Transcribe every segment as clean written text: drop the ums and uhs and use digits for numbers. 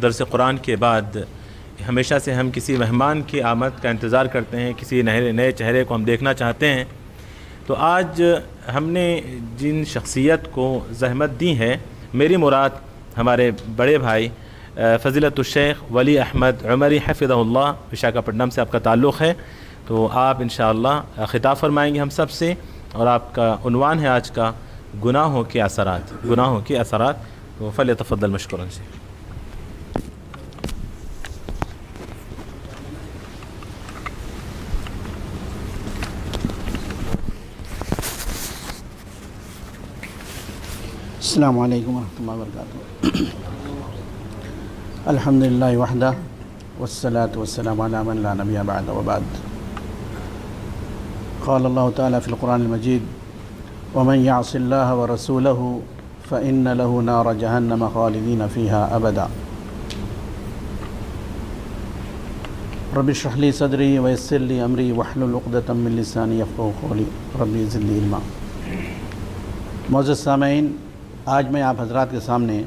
درس قرآن کے بعد ہمیشہ سے ہم کسی مہمان کی آمد کا انتظار کرتے ہیں، کسی نئے چہرے کو ہم دیکھنا چاہتے ہیں۔ تو آج ہم نے جن شخصیت کو زحمت دی ہے، میری مراد ہمارے بڑے بھائی فضیلت الشیخ ولی احمد عمری حفظہ اللہ، وشاکھاپٹنم سے آپ کا تعلق ہے، تو آپ انشاءاللہ خطاب فرمائیں گے ہم سب سے، اور آپ کا عنوان ہے آج کا گناہوں کے اثرات، تو فلیتفضل مشکورا سے۔ السلام علیکم ورحمۃ اللہ وبرکاتہ۔ الحمدللہ وحدہ والصلاة والسلام علی من لا نبی بعد وبعد۔ قال اللہ تعالی فی القرآن المجید ومن یعص اللہ ورسولہ فإن له نار جہنم خالدین فیہا ابدا۔ رب اشرح لی صدری ویسر لی امری واحلل عقدۃ من لسانی یفقہوا قولی رب زدنی علما۔ معزز سامعین، آج میں آپ حضرات کے سامنے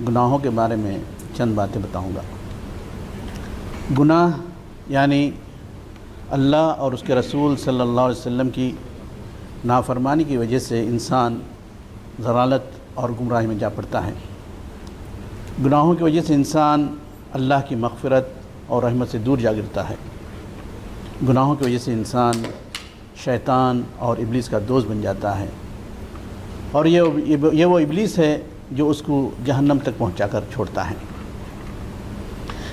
گناہوں کے بارے میں چند باتیں بتاؤں گا۔ گناہ یعنی اللہ اور اس کے رسول صلی اللہ علیہ وسلم کی نافرمانی کی وجہ سے انسان ضلالت اور گمراہی میں جا پڑتا ہے۔ گناہوں کی وجہ سے انسان اللہ کی مغفرت اور رحمت سے دور جا گرتا ہے۔ گناہوں کی وجہ سے انسان شیطان اور ابلیس کا دوست بن جاتا ہے، اور یہ وہ ابلیس ہے جو اس کو جہنم تک پہنچا کر چھوڑتا ہے۔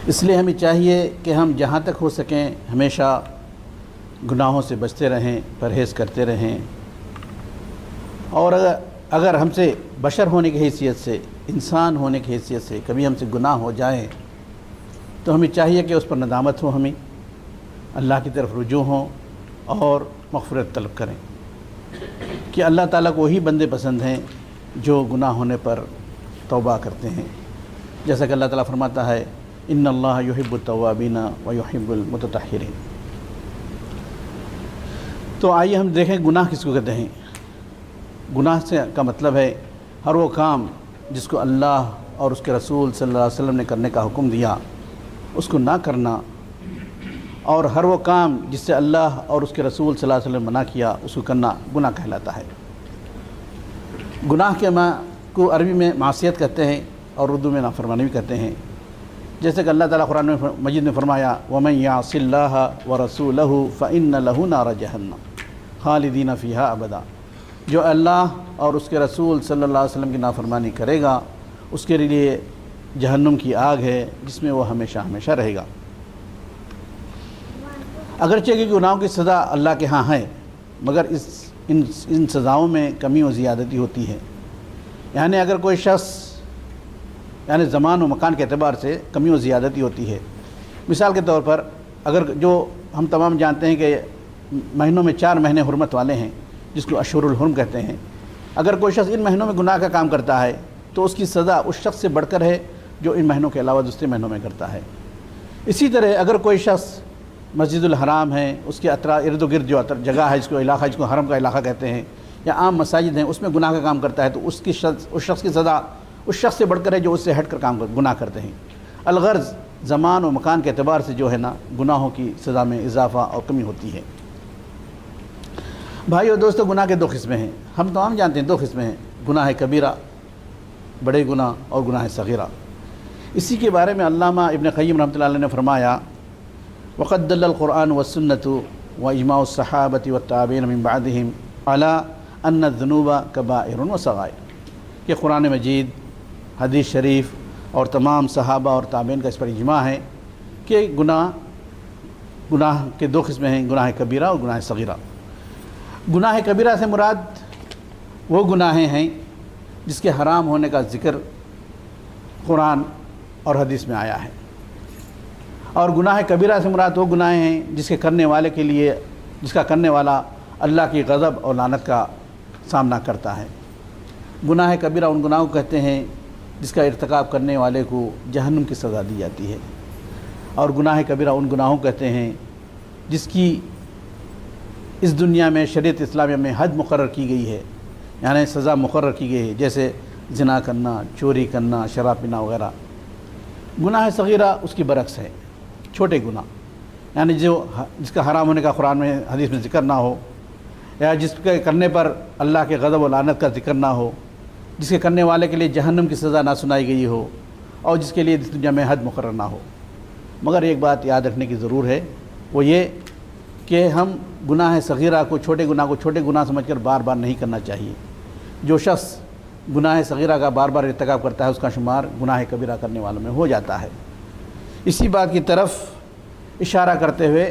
اس لیے ہمیں چاہیے کہ ہم جہاں تک ہو سکیں ہمیشہ گناہوں سے بچتے رہیں، پرہیز کرتے رہیں، اور اگر ہم سے بشر ہونے کی حیثیت سے، انسان ہونے کی حیثیت سے کبھی ہم سے گناہ ہو جائے تو ہمیں چاہیے کہ اس پر ندامت ہو، ہمیں اللہ کی طرف رجوع ہوں اور مغفرت طلب کریں، کہ اللہ تعالیٰ کو وہی بندے پسند ہیں جو گناہ ہونے پر توبہ کرتے ہیں، جیسا کہ اللہ تعالیٰ فرماتا ہے ان اللہ یحب التوابین ویحب المتطہرین۔ تو آئیے ہم دیکھیں گناہ کس کو کہتے ہیں۔ گناہ سے کا مطلب ہے ہر وہ کام جس کو اللہ اور اس کے رسول صلی اللہ علیہ وسلم نے کرنے کا حکم دیا اس کو نہ کرنا، اور ہر وہ کام جس سے اللہ اور اس کے رسول صلی اللہ علیہ وسلم منع کیا اس کو کرنا گناہ کہلاتا ہے۔ گناہ کے کو عربی میں معصیت کہتے ہیں اور اردو میں نافرمانی بھی کہتے ہیں، جیسے کہ اللہ تعالیٰ قرآن مجید میں فرمایا وَمَن يَعْصِ اللَّهَ وَرَسُولَهُ فَإِنَّ لَهُ نَارَ جَهَنَّمَ خَالِدِينَ فِيهَا أَبَدًا۔ جو اللہ اور اس کے رسول صلی اللہ علیہ وسلم کی نافرمانی کرے گا اس کے لیے جہنم کی آگ ہے جس میں وہ ہمیشہ ہمیشہ رہے گا۔ اگرچہ کہ گناہوں کی سزا اللہ کے ہاں ہے، مگر ان سزاؤں میں کمی و زیادتی ہوتی ہے، یعنی اگر کوئی شخص یعنی زمان و مکان کے اعتبار سے کمی و زیادتی ہوتی ہے۔ مثال کے طور پر اگر جو ہم تمام جانتے ہیں کہ مہینوں میں 4 مہینے حرمت والے ہیں جس کو اشہر الحرم کہتے ہیں، اگر کوئی شخص ان مہینوں میں گناہ کا کام کرتا ہے تو اس کی سزا اس شخص سے بڑھ کر ہے جو ان مہینوں کے علاوہ دوسرے مہینوں میں کرتا ہے۔ اسی طرح اگر کوئی شخص مسجد الحرام ہے، اس کے ارد و گرد جو جگہ ہے جس کو حرم کا علاقہ کہتے ہیں، یا عام مساجد ہیں اس میں گناہ کا کام کرتا ہے تو اس شخص کی سزا اس شخص سے بڑھ کر ہے جو اس سے ہٹ کر گناہ کرتے ہیں۔ الغرض زمان و مکان کے اعتبار سے جو ہے نا گناہوں کی سزا میں اضافہ اور کمی ہوتی ہے۔ بھائی اور دوستو، گناہ کے 2 قسمیں ہیں، ہم تمام جانتے ہیں 2 قسمیں ہیں، گناہ کبیرہ بڑے گناہ اور گناہ صغیرہ۔ اسی کے بارے میں علامہ ابن قیم رحمۃ اللہ علیہ نے فرمایا وَقَدْ دَلَّ الْقُرْآنُ وَالسُّنَّةُ وَإِجْمَاعُ الصَّحَابَةِ وَالتَّابِعِينَ مِن بَعْدِهِمْ عَلَىٰ أَنَّ الذُّنُوبَ كَبَائِرٌ وَصَغَائِرٌ، کہ قرآن مجید، حدیث شریف اور تمام صحابہ اور تابعین کا اس پر اجماع ہے کہ گناہ کے 2 قسمیں ہیں، گناہ کبیرہ اور گناہ صغیرہ۔ گناہ کبیرہ سے مراد وہ گناہ ہیں جس کے حرام ہونے کا ذکر قرآن اور حدیث میں آیا ہے، اور گناہ کبیرہ سے مراد وہ گناہ ہیں جس کا کرنے والا اللہ کی غضب اور لعنت کا سامنا کرتا ہے۔ گناہ کبیرہ ان گناہوں کو کہتے ہیں جس کا ارتکاب کرنے والے کو جہنم کی سزا دی جاتی ہے، اور گناہ کبیرہ ان گناہوں کو کہتے ہیں جس کی اس دنیا میں شریعت اسلامیہ میں حد مقرر کی گئی ہے، یعنی سزا مقرر کی گئی ہے، جیسے زنا کرنا، چوری کرنا، شراب پینا وغیرہ۔ گناہ صغیرہ اس کی برعکس ہے، چھوٹے گناہ، یعنی جس کا حرام ہونے کا قرآن میں حدیث میں ذکر نہ ہو، یا جس کے کرنے پر اللہ کے غضب و لعنت کا ذکر نہ ہو، جس کے کرنے والے کے لیے جہنم کی سزا نہ سنائی گئی ہو، اور جس کے لیے اس دنیا میں حد مقرر نہ ہو۔ مگر ایک بات یاد رکھنے کی ضرور ہے، وہ یہ کہ ہم گناہ صغیرہ کو چھوٹے گناہ سمجھ کر بار بار نہیں کرنا چاہیے۔ جو شخص گناہ صغیرہ کا بار بار ارتکاب کرتا ہے اس کا شمار گناہ کبیرہ کرنے والوں میں ہو جاتا ہے۔ اسی بات کی طرف اشارہ کرتے ہوئے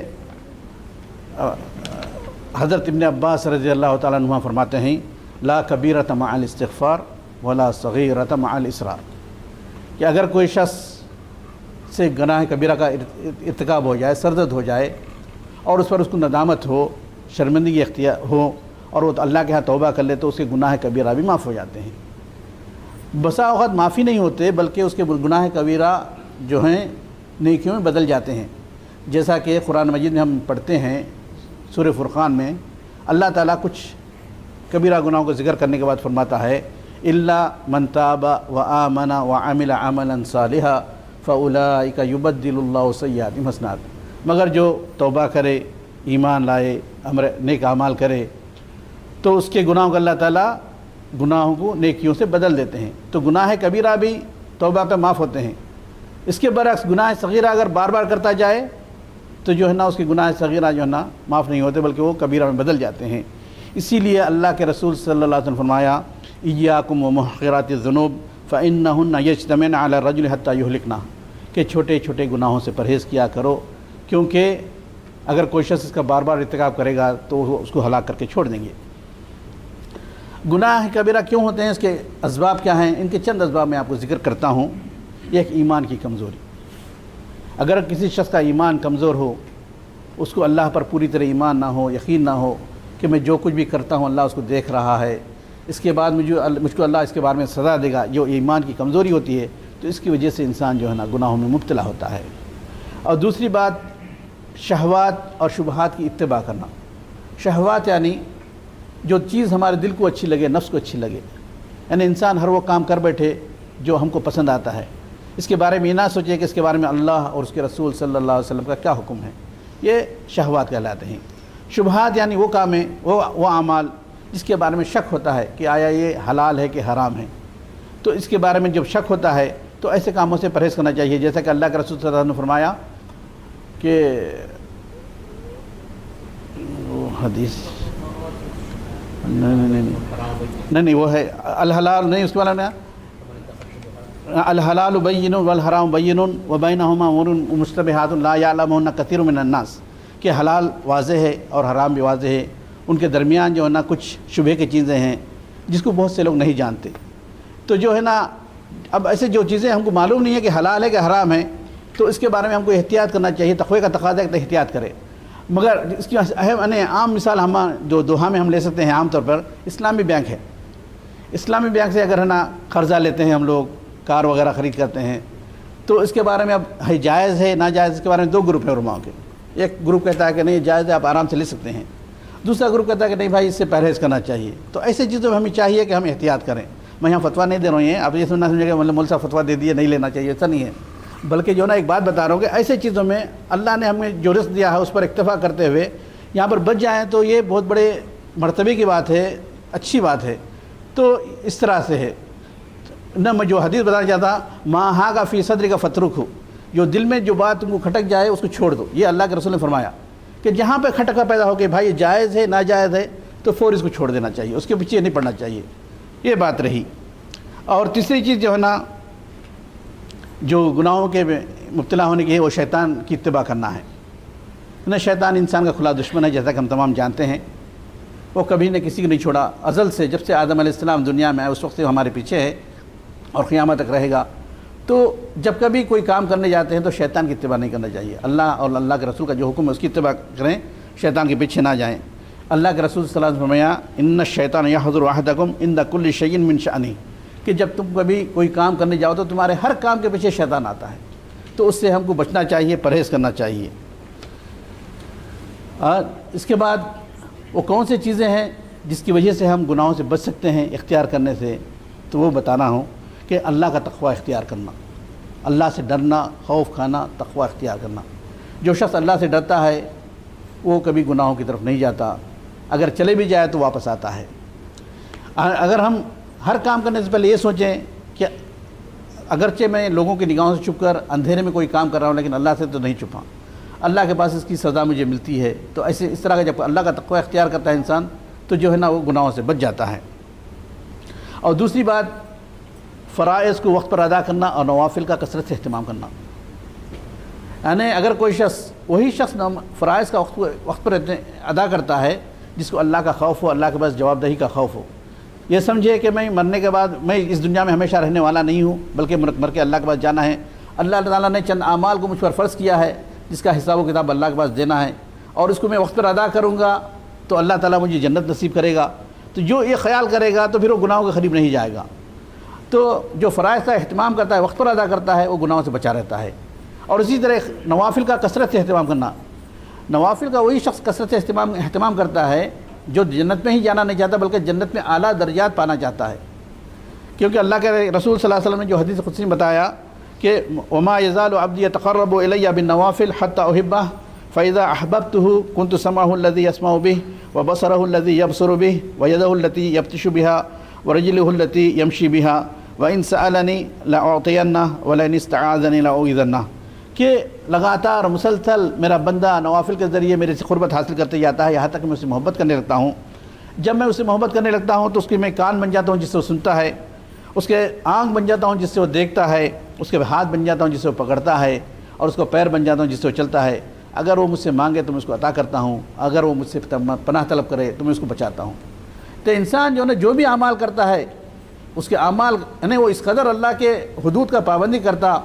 حضرت ابن عباس رضی اللہ تعالیٰ عنہ فرماتے ہیں، لا کبیرۃ مع الاستغفار ولا صغیرۃ مع الاصرار، کہ اگر کوئی شخص سے گناہ کبیرہ کا ارتکاب ہو جائے، سرزد ہو جائے، اور اس پر اس کو ندامت ہو، شرمندگی اختیار ہو، اور وہ اللہ کے ہاں توبہ کر لے تو اس کے گناہ کبیرہ بھی معاف ہو جاتے ہیں۔ بسا اوقات معافی نہیں ہوتے بلکہ اس کے گناہ کبیرہ جو ہیں نیکیوں میں بدل جاتے ہیں، جیسا کہ قرآن مجید میں ہم پڑھتے ہیں سورہ فرقان میں اللہ تعالیٰ کچھ کبیرہ گناہوں کا ذکر کرنے کے بعد فرماتا ہے، الا من تاب وآمن وعمل عملا صالحا فاولئک یبدل اللہ سیئاتہم حسنات، مگر جو توبہ کرے، ایمان لائے، نیک اعمال کرے تو اس کے گناہوں کو اللہ تعالیٰ گناہوں کو نیکیوں سے بدل دیتے ہیں۔ تو گناہ کبیرہ بھی توبہ پہ معاف ہوتے ہیں۔ اس کے برعکس گناہ صغیرہ اگر بار بار کرتا جائے تو جو ہے نا اس کے گناہ صغیرہ جو ہے نا معاف نہیں ہوتے بلکہ وہ کبیرہ میں بدل جاتے ہیں۔ اسی لیے اللہ کے رسول صلی اللہ علیہ وسلم فرمایا، ایاکم ومحقرات الذنوب فإنہن یجتمعن علی الرجل حتی یہلکنہ، کہ چھوٹے چھوٹے گناہوں سے پرہیز کیا کرو، کیونکہ اگر کوئی شخص اس کا بار بار ارتکاب کرے گا تو وہ اس کو ہلاک کر کے چھوڑ دیں گے۔ گناہ کبیرہ کیوں ہوتے ہیں، اس کے اسباب کیا ہیں؟ ان کے چند اسباب میں آپ کو ذکر کرتا ہوں۔ ایک ایمان کی کمزوری، اگر کسی شخص کا ایمان کمزور ہو، اس کو اللہ پر پوری طرح ایمان نہ ہو، یقین نہ ہو کہ میں جو کچھ بھی کرتا ہوں اللہ اس کو دیکھ رہا ہے، اس کے بعد مجھ کو اللہ اس کے بارے میں سزا دے گا، جو ایمان کی کمزوری ہوتی ہے، تو اس کی وجہ سے انسان جو ہے نا گناہوں میں مبتلا ہوتا ہے۔ اور دوسری بات، شہوات اور شبہات کی اتباع کرنا۔ شہوات یعنی جو چیز ہمارے دل کو اچھی لگے، نفس کو اچھی لگے، یعنی انسان ہر وہ کام کر بیٹھے جو ہم کو پسند آتا ہے، اس کے بارے میں یہ نہ سوچے کہ اس کے بارے میں اللہ اور اس کے رسول صلی اللہ علیہ وسلم کا کیا حکم ہے، یہ شہوات کہلاتے ہیں۔ شبہات یعنی وہ کام ہیں، وہ اعمال جس کے بارے میں شک ہوتا ہے کہ آیا یہ حلال ہے کہ حرام ہے، تو اس کے بارے میں جب شک ہوتا ہے تو ایسے کاموں سے پرہیز کرنا چاہیے، جیسا کہ اللہ کے رسول صلی اللہ علیہ وسلم نے فرمایا کہ وہ حدیث نہیں وہ ہے الحلال نہیں، اس کے بارے میں الحلال بین والحرام بین وبینہما امور مشتبہات لا یعلمہن کثیر من الناس، کہ حلال واضح ہے اور حرام بھی واضح ہے، ان کے درمیان جو ہے نا کچھ شبہ کی چیزیں ہیں جس کو بہت سے لوگ نہیں جانتے۔ تو جو ہے نا اب ایسے جو چیزیں ہم کو معلوم نہیں ہے کہ حلال ہے کہ حرام ہے، تو اس کے بارے میں ہم کو احتیاط کرنا چاہیے، تقوی کا تقاضا ہے کہ احتیاط کرے۔ مگر اس کی عام مثال ہم جو دوحہ میں ہم لے سکتے ہیں عام طور پر اسلامی بینک ہے۔ اسلامی بینک سے اگر ہے نا قرضہ لیتے ہیں ہم لوگ، کار وغیرہ خرید کرتے ہیں، تو اس کے بارے میں اب ہے جائز ہے ناجائز، اس کے بارے میں دو گروپ ہیں علماء کے۔ ایک گروپ کہتا ہے کہ نہیں جائز ہے، آپ آرام سے لے سکتے ہیں، دوسرا گروپ کہتا ہے کہ نہیں بھائی اس سے پرہیز کرنا چاہیے۔ تو ایسے چیزوں میں ہمیں چاہیے کہ ہم احتیاط کریں۔ میں یہاں فتویٰ نہیں دے رہا ہوں، آپ یہ سننا سمجھے کہ مول صاحب فتویٰ دے دیے نہیں لینا چاہیے، ایسا نہیں ہے، بلکہ جو نا ایک بات بتا رہا ہوں کہ ایسے چیزوں میں اللہ نے ہمیں جو رزق دیا ہے اس پر اکتفا کرتے ہوئے یہاں پر بچ جائیں تو یہ بہت بڑے مرتبے کی بات ہے، اچھی بات ہے۔ تو اس طرح سے ہے نہ، میں جو حدیث بتانا چاہتا ماں ہاں کا فی صدر کا فترک ہو، جو دل میں جو بات تم کو کھٹک جائے اس کو چھوڑ دو۔ یہ اللہ کے رسول نے فرمایا کہ جہاں پہ کھٹکا پیدا ہو کہ بھائی یہ جائز ہے ناجائز ہے تو فوری اس کو چھوڑ دینا چاہیے، اس کے پیچھے نہیں پڑنا چاہیے۔ یہ بات رہی۔ اور تیسری چیز جو ہے نا جو گناہوں کے مبتلا ہونے کی ہے، وہ شیطان کی اتباع کرنا ہے۔ نہ شیطان انسان کا کھلا دشمن ہے، جیسا کہ ہم تمام جانتے ہیں، وہ کبھی نہ کسی کو نہیں چھوڑا، ازل سے جب سے آدم علیہ السلام دنیا میں آئے اس وقت سے ہمارے پیچھے ہے اور قیامت تک رہے گا۔ تو جب کبھی کوئی کام کرنے جاتے ہیں تو شیطان کی اتباع نہیں کرنا چاہیے، اللہ اور اللہ کے رسول کا جو حکم ہے اس کی اتباع کریں، شیطان کے پیچھے نہ جائیں۔ اللہ کے رسول صلی اللہ علیہ وسلم فرمایا ان الشیطان یحضر احدکم عند کل شیء من شأنہ، کہ جب تم کبھی کوئی کام کرنے جاؤ تو تمہارے ہر کام کے پیچھے شیطان آتا ہے، تو اس سے ہم کو بچنا چاہیے، پرہیز کرنا چاہیے۔ اور اس کے بعد وہ کون سی چیزیں ہیں جس کی وجہ سے ہم گناہوں سے بچ سکتے ہیں اختیار کرنے سے، تو وہ بتانا ہوں کہ اللہ کا تقوی اختیار کرنا، اللہ سے ڈرنا، خوف کھانا، تقوی اختیار کرنا۔ جو شخص اللہ سے ڈرتا ہے وہ کبھی گناہوں کی طرف نہیں جاتا، اگر چلے بھی جائے تو واپس آتا ہے۔ اگر ہم ہر کام کرنے سے پہلے یہ سوچیں کہ اگرچہ میں لوگوں کی نگاہوں سے چھپ کر اندھیرے میں کوئی کام کر رہا ہوں لیکن اللہ سے تو نہیں چھپا، اللہ کے پاس اس کی سزا مجھے ملتی ہے، تو اس طرح کا جب اللہ کا تقوی اختیار کرتا ہے انسان تو جو ہے نا وہ گناہوں سے بچ جاتا ہے۔ اور دوسری بات، فرائض کو وقت پر ادا کرنا اور نوافل کا کثرت سے اہتمام کرنا۔ یعنی اگر کوئی شخص، وہی شخص فرائض کا وقت پر ادا کرتا ہے جس کو اللہ کا خوف ہو، اللہ کے پاس جواب دہی کا خوف ہو، یہ سمجھے کہ میں مرنے کے بعد میں اس دنیا میں ہمیشہ رہنے والا نہیں ہوں بلکہ مر کے اللہ کے پاس جانا ہے، اللہ تعالیٰ نے چند اعمال کو مجھ پر فرض کیا ہے جس کا حساب و کتاب اللہ کے پاس دینا ہے، اور اس کو میں وقت پر ادا کروں گا تو اللہ تعالیٰ مجھے جنت نصیب کرے گا۔ تو جو یہ خیال کرے گا تو پھر وہ گناہوں کے قریب نہیں جائے گا۔ تو جو فرائض کا اہتمام کرتا ہے، وقت پر ادا کرتا ہے، وہ گناہوں سے بچا رہتا ہے۔ اور اسی طرح نوافل کا کثرت سے اہتمام کرنا، نوافل کا وہی شخص کثرت سے اہتمام کرتا ہے جو جنت میں ہی جانا نہیں چاہتا بلکہ جنت میں اعلیٰ درجات پانا چاہتا ہے، کیونکہ اللہ کے رسول صلی اللہ علیہ وسلم نے جو حدیث قدسی میں بتایا کہ وما يزال عبدي يتقرب الي بالنوافل حتى احبه فاذا احببته كنت سمعه الذي يسمع به وبصره الذي يبصر به ويده التي يبطش بها ورجله التي يمشي بها وان سالني لاعطينه ولئن استعاذني لاعوذنه، کہ لگاتار مسلسل میرا بندہ نوافل کے ذریعے میرے سے قربت حاصل کرتے جاتا ہے، یہاں تک کہ میں اس سے محبت کرنے لگتا ہوں۔ جب میں اس سے محبت کرنے لگتا ہوں تو اس کے میں کان بن جاتا ہوں جس سے وہ سنتا ہے، اس کے آنکھ بن جاتا ہوں جس سے وہ دیکھتا ہے، اس کے ہاتھ بن جاتا ہوں جس سے وہ پکڑتا ہے، اور اس کو پیر بن جاتا ہوں جس سے وہ چلتا ہے۔ اگر وہ مجھ سے مانگے تو میں اس کو عطا کرتا ہوں، اگر وہ مجھ سے پناہ طلب کرے تو میں اس کو بچاتا ہوں۔ تو انسان جو ہے نا جو بھی اعمال کرتا ہے اس کے اعمال یعنی وہ اس قدر اللہ کے حدود کا پابندی کرتا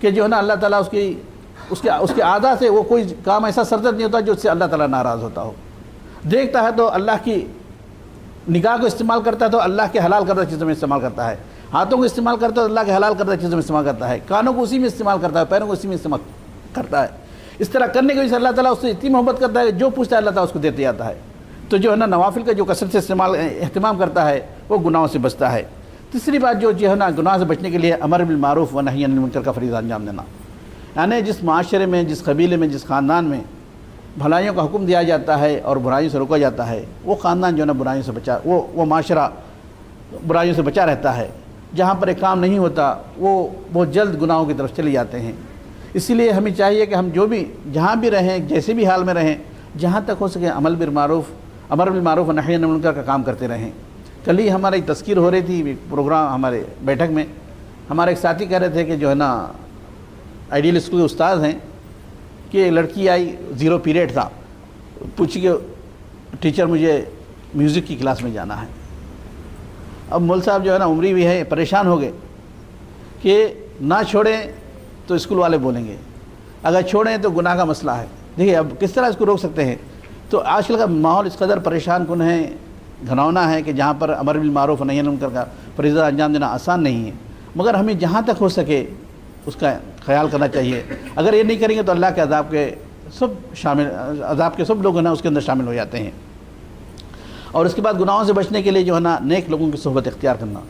کہ جو ہے نا اللہ تعالیٰ اس کے اعضاء سے وہ کوئی کام ایسا سرزد نہیں ہوتا جو اس سے اللہ تعالیٰ ناراض ہوتا ہو۔ دیکھتا ہے تو اللہ کی نگاہ کو استعمال کرتا ہے تو اللہ کے حلال کردہ چیزوں میں استعمال کرتا ہے، ہاتھوں کو استعمال کرتا ہے تو اللہ کے حلال کردہ چیزوں میں استعمال کرتا ہے، کانوں کو اسی میں استعمال کرتا ہے، پیروں کو اسی میں استعمال کرتا ہے۔ اس طرح کرنے کی وجہ سے اللہ تعالیٰ اس سے اتنی محبت کرتا ہے کہ جو پوچھتا ہے اللہ تعالیٰ اس کو دیتے جاتا ہے۔ تو جو ہے نا نوافل کا جو کثرت سے اہتمام کرتا ہے وہ گناہوں سے بچتا ہے۔ تیسری بات جو ہے نا گناہ سے بچنے کے لیے امر بالمعروف و نہی عن المنکر کا فریضہ انجام دینا، یعنی جس معاشرے میں، جس قبیلے میں، جس خاندان میں بھلائیوں کا حکم دیا جاتا ہے اور برائیوں سے روکا جاتا ہے، وہ خاندان جو ہے نا برائیوں سے بچا، وہ معاشرہ برائیوں سے بچا رہتا ہے۔ جہاں پر ایک کام نہیں ہوتا وہ بہت جلد گناہوں کی طرف چلے جاتے ہیں۔ اسی لیے ہمیں چاہیے کہ ہم جو بھی جہاں بھی رہیں، جیسے بھی حال میں رہیں، جہاں تک ہو سکے امر بالمعروف و نہی عن المنکر کا کام کرتے رہیں۔ کل ہی ہماری تذکیر ہو رہی تھی پروگرام ہمارے بیٹھک میں، ہمارے ایک ساتھی کہہ رہے تھے کہ جو ہے نا آئیڈیل اسکول کے استاد ہیں کہ ایک لڑکی آئی، 0 پیریڈ تھا، پوچھی کہ ٹیچر مجھے میوزک کی کلاس میں جانا ہے۔ اب مول صاحب جو ہے نا عمری بھی ہے، پریشان ہو گئے کہ نہ چھوڑیں تو اسکول والے بولیں گے، اگر چھوڑیں تو گناہ کا مسئلہ ہے۔ دیکھیے اب کس طرح اس کو روک سکتے ہیں؟ تو آج کل کا ماحول اس قدر پریشان کن ہے، گھناؤنا ہے کہ جہاں پر امر بالمعروف و نہی عن المنکر کا فریضہ انجام دینا آسان نہیں ہے، مگر ہمیں جہاں تک ہو سکے اس کا خیال کرنا چاہیے۔ اگر یہ نہیں کریں گے تو اللہ کے عذاب کے سب لوگ ہیں نا اس کے اندر شامل ہو جاتے ہیں۔ اور اس کے بعد گناہوں سے بچنے کے لیے جو ہے نا نیک لوگوں کی صحبت اختیار کرنا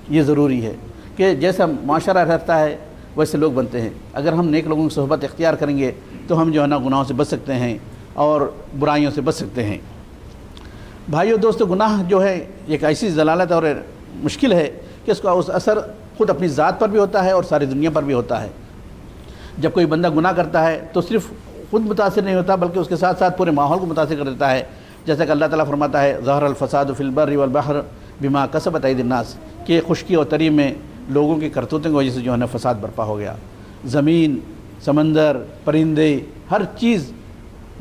یہ ضروری ہے کہ جیسا معاشرہ رہتا ہے ویسے لوگ بنتے ہیں۔ اگر ہم نیک لوگوں کی صحبت اختیار کریں گے تو ہم جو ہے نا گناہوں سے بچ سکتے ہیں اور برائیوں سے بچ سکتے ہیں۔ بھائیو دوستو، گناہ جو ہے ایک ایسی ضلالت اور مشکل ہے کہ اس کا اثر خود اپنی ذات پر بھی ہوتا ہے اور ساری دنیا پر بھی ہوتا ہے۔ جب کوئی بندہ گناہ کرتا ہے تو صرف خود متاثر نہیں ہوتا بلکہ اس کے ساتھ ساتھ پورے ماحول کو متاثر کر دیتا ہے، جیسا کہ اللہ تعالیٰ فرماتا ہے ظہر الفساد فی البر والبحر بما کسبت ایدی الناس، کہ خشکی اور تری میں لوگوں کی کرتوتوں کی وجہ سے جو ہے نا فساد برپا ہو گیا۔ زمین، سمندر، پرندے، ہر چیز،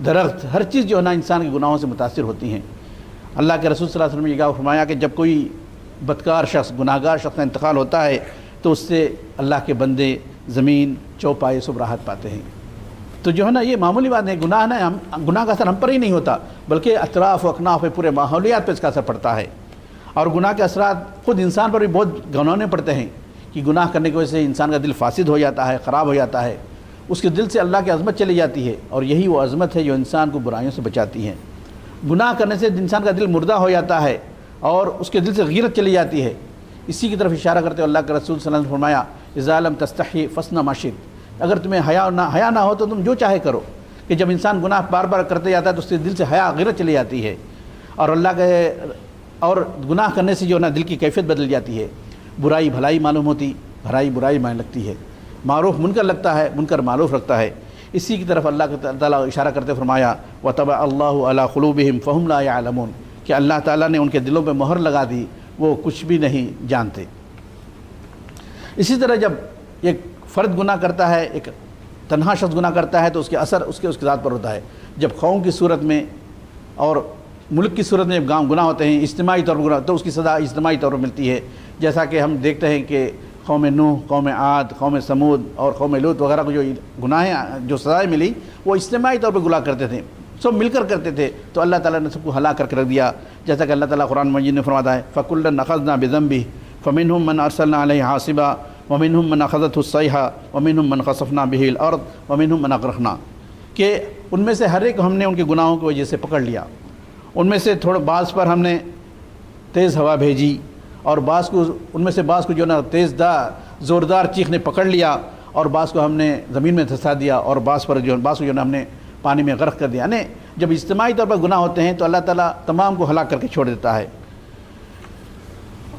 درخت، ہر چیز جو ہے نا انسان کے گناہوں سے متاثر ہوتی ہیں۔ اللہ کے رسول صلی اللہ علیہ وسلم نے یہ فرمایا کہ جب کوئی بدکار شخص، گناہ گار شخص کا انتقال ہوتا ہے تو اس سے اللہ کے بندے، زمین، چوپائے سب راحت پاتے ہیں۔ تو جو ہے نا یہ معمولی بات نہیں، گناہ نا گناہ کا اثر ہم پر ہی نہیں ہوتا بلکہ اطراف و اکناف پہ، پورے ماحولیات پہ اس کا اثر پڑتا ہے۔ اور گناہ کے اثرات خود انسان پر بھی بہت گھنونے پڑتے ہیں کہ گناہ کرنے کی وجہ سے انسان کا دل فاسد ہو جاتا ہے، خراب ہو جاتا ہے، اس کے دل سے اللہ کی عظمت چلی جاتی ہے، اور یہی وہ عظمت ہے جو انسان کو برائیوں سے بچاتی ہے۔ گناہ کرنے سے انسان کا دل مردہ ہو جاتا ہے اور اس کے دل سے غیرت چلی جاتی ہے، اسی کی طرف اشارہ کرتے ہوئے اللہ کے رسول صلی اللہ علیہ وسلم نے فرمایا اذا لم تستحی فاصنع ما شئت، اگر تمہیں حیا نہ ہو تو تم جو چاہے کرو، کہ جب انسان گناہ بار بار کرتے جاتا ہے تو اس کے دل سے حیا غیرت چلی جاتی ہے، اور اللہ کے اور گناہ کرنے سے جو ہے نا دل کی کیفیت بدل جاتی ہے، برائی بھلائی معلوم ہوتی، بھلائی برائی معنی لگتی ہے، معروف منکر لگتا ہے، منکر معروف رکھتا ہے۔ اسی کی طرف اللہ تعالیٰ اشارہ کرتے فرمایا وَطَبَعَ اللَّهُ عَلَىٰ قُلُوبِهِمْ فَهُمْ لَا يَعْلَمُونَ، کہ اللہ تعالیٰ نے ان کے دلوں پہ مہر لگا دی، وہ کچھ بھی نہیں جانتے۔ اسی طرح جب ایک فرد گناہ کرتا ہے، ایک تنہا شخص گناہ کرتا ہے تو اس کے اثر اس کے ذات پر ہوتا ہے۔ جب قوم کی صورت میں اور ملک کی صورت میں جب گناہ ہوتے ہیں اجتماعی طور پر گناہ، تو اس کی سزا اجتماعی طور پر ملتی ہے، جیسا کہ ہم دیکھتے ہیں کہ قوم نوح، قوم عاد، قوم سمود اور قوم لوط وغیرہ کو جو گناہیں جو سزائیں ملی وہ اجتماعی طور پر گناہ کرتے تھے، سب مل کر کرتے تھے، تو اللہ تعالیٰ نے سب کو ہلاک کر کے رکھ دیا، جیسا کہ اللہ تعالیٰ قرآن مجید میں فرماتا ہے فَكُلًّا أَخَذْنَا بِذَنبِهِ فَمِنْهُمْ مَنْ أَرْسَلْنَا عَلَيْهِ حَاصِبًا وَمِنْهُمْ مَنْ أَخَذَتْهُ الصَّيْحَةُ وَمِنْهُمْ مَنْ خَسَفْنَا بِهِ الْأَرْضَ وَمِنْهُمْ مَنْ أَغْرَقْنَا، کہ ان میں سے ہر ایک ہم نے ان کے گناہوں کی وجہ سے پکڑ لیا، ان میں سے تھوڑے بعض پر ہم نے تیز ہوا بھیجی، اور بعض کو ان میں سے بعض کو جو نا تیز زوردار چیخ نے پکڑ لیا، اور بعض کو ہم نے زمین میں دھسا دیا، اور بعض کو جو نا ہم نے پانی میں غرق کر دیا۔ یعنی جب اجتماعی طور پر گناہ ہوتے ہیں تو اللہ تعالیٰ تمام کو ہلاک کر کے چھوڑ دیتا ہے،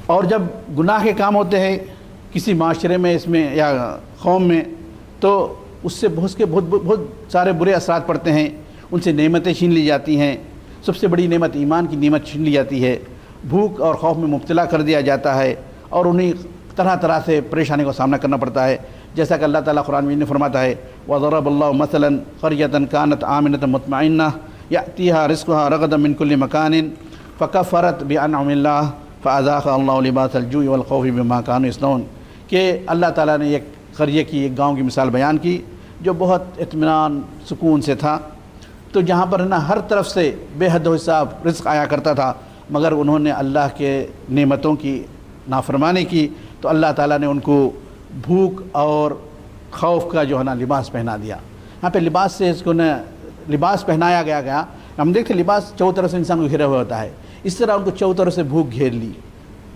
اور جب گناہ کے کام ہوتے ہیں کسی معاشرے میں اس میں یا قوم میں تو اس سے بہت سارے برے اثرات پڑتے ہیں، ان سے نعمتیں چھین لی جاتی ہیں، سب سے بڑی نعمت ایمان کی نعمت چھین لی جاتی ہے، بھوک اور خوف میں مبتلا کر دیا جاتا ہے، اور انہیں طرح طرح سے پریشانی کا سامنا کرنا پڑتا ہے، جیسا کہ اللہ تعالیٰ قرآن میں فرماتا ہے وَضَرَبَ اللَّهُ مَثَلًا قَرْيَةً كَانَتْ آمِنَةً مُطْمَئِنَّةً يَأْتِيهَا رِزْقُهَا رَغَدًا مِنْ كُلِّ مَكَانٍ فَكَفَرَتْ بِأَنْعُمِ اللَّهِ فَأَذَاقَهَا اللَّهُ لِبَاسَ الْجُوعِ وَالْخَوْفِ بِمَا كَانُوا يَصْنَعُونَ، کہ اللہ تعالیٰ نے ایک قریے کی، ایک گاؤں کی مثال بیان کی جو بہت اطمینان سکون سے تھا، تو جہاں پر نا ہر طرف سے بے حد و حساب رزق آیا کرتا تھا، مگر انہوں نے اللہ کے نعمتوں کی نافرمانی کی تو اللہ تعالیٰ نے ان کو بھوک اور خوف کا جو ہے نا لباس پہنا دیا۔ یہاں پہ لباس سے اس کو نا لباس پہنایا گیا، ہم دیکھتے لباس چاروں طرف سے انسان کو گھیرا ہوا ہوتا ہے، اس طرح ان کو چاروں طرف سے بھوک گھیر لی،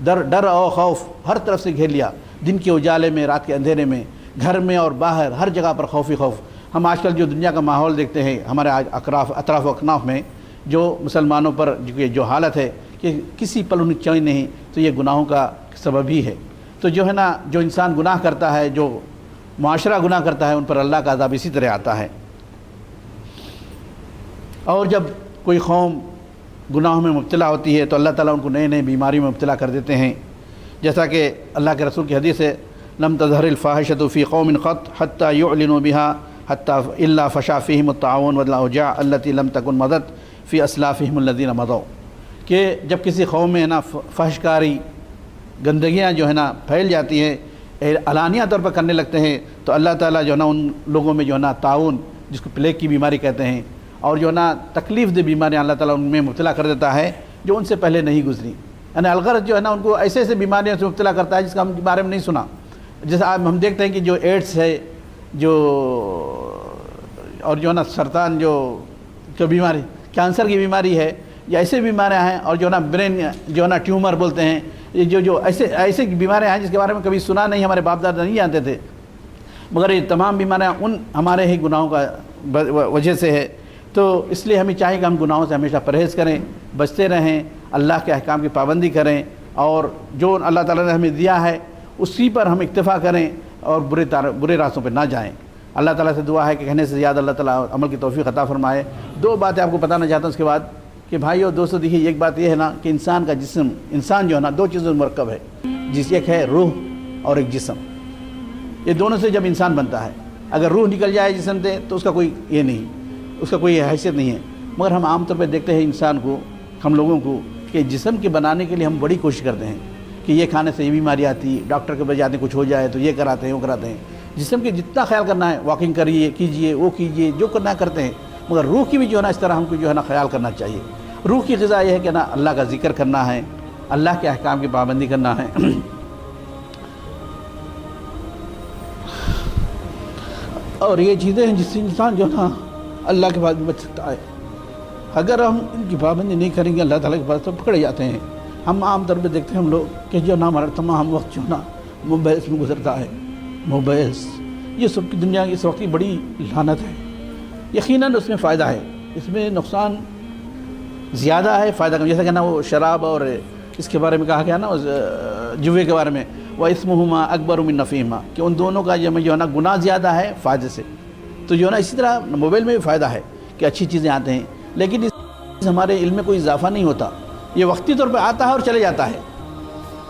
ڈر اور خوف ہر طرف سے گھیر لیا، دن کے اجالے میں، رات کے اندھیرے میں، گھر میں اور باہر، ہر جگہ پر خوف ہی خوف۔ ہم آج کل جو دنیا کا ماحول دیکھتے ہیں ہمارے اطراف و اکناف میں، جو مسلمانوں پر جو حالت ہے کہ کسی پل انہیں چین نہیں، تو یہ گناہوں کا سبب ہی ہے۔ تو جو ہے نا جو انسان گناہ کرتا ہے، جو معاشرہ گناہ کرتا ہے، ان پر اللہ کا عذاب اسی طرح آتا ہے۔ اور جب کوئی قوم گناہوں میں مبتلا ہوتی ہے تو اللہ تعالیٰ ان کو نئے بیماریوں میں مبتلا کر دیتے ہیں، جیسا کہ اللہ کے رسول کی حدیث ہے لم تظہر الفاحشۃ فی قوم قط حتیٰ یعلنوا بها حتیٰ الا فشا فیہم الطاعون والاوجاع التي لم تکن مضت فی اسلافہم الذین مضوا، کہ جب کسی قوم میں ہے نا فحش کاری، گندگیاں جو ہے نا پھیل جاتی ہیں، علانیہ طور پر کرنے لگتے ہیں، تو اللہ تعالیٰ جو ہے نا ان لوگوں میں جو ہے نا طاعون، جس کو پلیگ کی بیماری کہتے ہیں، اور جو ہے نا تکلیف دہ بیماریاں اللہ تعالیٰ ان میں مبتلا کر دیتا ہے جو ان سے پہلے نہیں گزری۔ یعنی الغرض جو ہے نا ان کو ایسے بیماریوں سے مبتلا کرتا ہے جس کا ہم بارے میں نہیں سنا، جیسے آج ہم دیکھتے ہیں کہ جو ایڈس ہے، جو اور جو ہے نا سرطان جو بیماری، کینسر کی بیماری ہے، یا ایسے بیماریاں ہیں، اور جو ہے نا برین جو ہے نا ٹیومر بولتے ہیں، یہ جو ایسے بیماریاں ہیں جس کے بارے میں کبھی سنا نہیں، ہمارے باپ دادا نہیں جانتے تھے، مگر یہ تمام بیماریاں ان ہمارے ہی گناہوں کا وجہ سے ہے۔ تو اس لیے ہمیں چاہیے کہ ہم گناہوں سے ہمیشہ پرہیز کریں، بچتے رہیں، اللہ کے احکام کی پابندی کریں، اور جو اللہ تعالیٰ نے ہمیں دیا ہے اسی پر ہم اکتفا کریں، اور برے راستوں پہ نہ جائیں۔ اللہ تعالیٰ سے دعا ہے کہ کہنے سے زیادہ اللہ تعالیٰ عمل کی توفیق عطا فرمائے۔ دو باتیں آپ کو بتانا چاہتا ہوں اس کے بعد کہ بھائیو دوستو، دیکھیے ایک بات یہ ہے نا کہ انسان کا جسم، انسان جو ہے نا دو چیزوں سے مرکب ہے، ایک ہے روح اور ایک جسم، یہ دونوں سے جب انسان بنتا ہے، اگر روح نکل جائے جسم سے تو اس کا کوئی یہ نہیں، اس کا کوئی حیثیت نہیں ہے۔ مگر ہم عام طور پہ دیکھتے ہیں انسان کو، ہم لوگوں کو، کہ جسم کے بنانے کے لیے ہم بڑی کوشش کرتے ہیں کہ یہ کھانے سے یہ بیماری آتی، ڈاکٹر کے پاس جاتے ہیں کچھ ہو جائے تو یہ کراتے ہیں وہ کراتے ہیں۔ جسم کے جتنا خیال کرنا ہے، واکنگ کریے، کیجئے، وہ کیجئے، جو کرنا ہے کرتے ہیں، مگر روح کی بھی جو ہے نا اس طرح ہم کو جو ہے نا خیال کرنا چاہیے۔ روح کی غذا یہ ہے کہ نا اللہ کا ذکر کرنا ہے، اللہ کے احکام کی پابندی کرنا ہے، اور یہ چیزیں ہیں جس سے انسان جو ہے نا اللہ کے پاس بھی بچ سکتا ہے۔ اگر ہم ان کی پابندی نہیں کریں گے اللہ تعالیٰ کے پاس تو پکڑے جاتے ہیں، ہم عام طور پہ دیکھتے ہیں ہم لوگ کہ جو نا ہمارا تمام وقت جو نا موبائلس میں گزرتا ہے. موبائلس یہ سب کی دنیا کی اس وقت کی بڑی لعنت ہے. یقیناً اس میں فائدہ ہے, اس میں نقصان زیادہ ہے, فائدہ کم. جیسا کہ نا وہ شراب اور اس کے بارے میں کہا گیا نا جوے کے بارے میں, وَإِثْمُهُمَا أَكْبَرُ مِنْ نَفْعِهِمَا, کہ ان دونوں کا جو ہے نا گناہ زیادہ ہے فائدے سے. تو جو ہے نا اسی طرح موبائل میں بھی فائدہ ہے کہ اچھی چیزیں آتے ہیں, لیکن اس ہمارے علم میں کوئی اضافہ نہیں ہوتا. یہ وقتی طور پہ آتا ہے اور چلے جاتا ہے.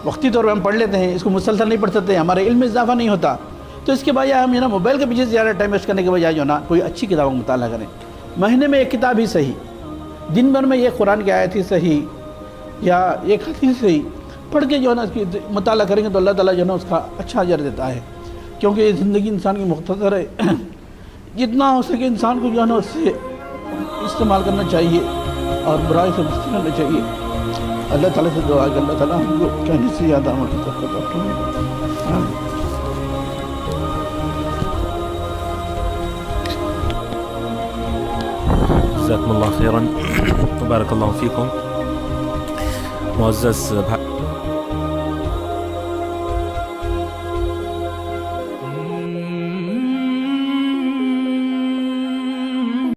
وقتی طور پہ ہم پڑھ لیتے ہیں, اس کو مسلسل نہیں پڑھ سکتے, ہمارے علم میں اضافہ نہیں ہوتا. تو اس کے بجائے ہم نا موبائل کے پیچھے زیادہ ٹائم ویسٹ کرنے کے بجائے جو نا کوئی اچھی کتابوں کا مطالعہ کریں. مہینے میں ایک کتاب ہی صحیح, دن بھر میں ایک قرآن کی آیت ہی صحیح یا ایک حدیث صحیح پڑھ کے جو ہے نا اس کی مطالعہ کریں گے تو اللہ تعالیٰ جو ہے نا اس کا اچھا اجر دیتا ہے. کیونکہ یہ زندگی انسان کی مختصر ہے, جتنا ہو سکے انسان کو جو ہے نا اس سے استعمال کرنا چاہیے اور برائی سے بچ کرنا چاہیے. اللہ تعالیٰ سے دعا کہ اللہ تعالیٰ ہم کو کہنے سے زیادہ عمل کی توفیق عطا فرمائے. جزاکم اللہ خیراً, بارک اللہ فیکم. معزز